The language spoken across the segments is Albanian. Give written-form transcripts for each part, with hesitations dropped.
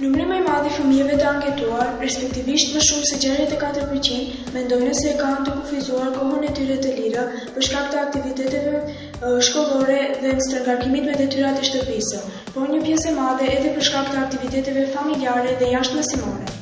Numri më i madh i fëmijëve të anketuar, respektivisht më shumë se 64%, mendojnë se e kanë të kufizuar kohën e tyre të lirë për shkak të aktiviteteve shkollore dhe strëngarkimit me detyrat e shtëpisë, por një pjesë e madhe edhe për shkak të aktiviteteve familjare dhe jashtëmësimore.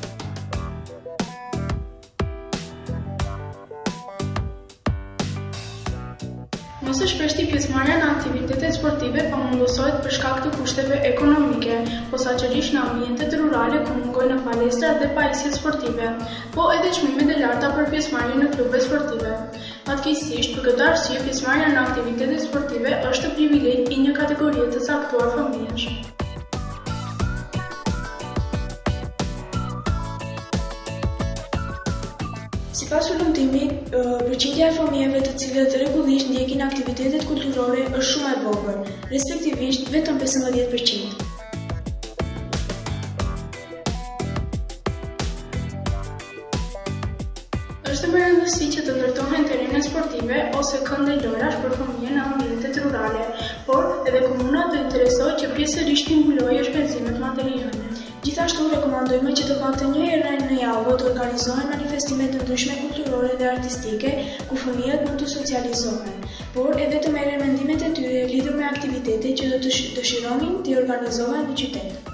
Mos është shpeshti pjesëmarrja në aktivitetet sportive pamundësohet për shkak të kushteve ekonomike, posaçërisht në ambientet rurale ku mungojnë palestra dhe pajisjet sportive, po edhe çmimet e larta për pjesëmarrje në klube sportive. Fatkeqësisht, për këtë arsye, pjesëmarrja në aktivitetet sportive është privilegj i një kategorie të caktuar fëmijësh. Sipas ullumtimit, përqindja e fëmijëve të cilët rregullisht ndjekin aktivitetet kulturore është shumë e vogël, respektivisht vetëm 15%. Është me rëndësi që të ndërtohen terene sportive ose kënde lojrash për fëmijë në ambientet rurale, por edhe komuna do interesohet që pjesërisht të mbulojë shpenzimet materiale. Gjithashtu rekomandojmë që të paktën një herë në javë të organizohen manifestime të ndryshme kulturore dhe artistike ku fëmijët mund të socializohen, por edhe të merren mendimet e tyre lidhur me aktivitete që do të dëshironin të organizohen në qytet.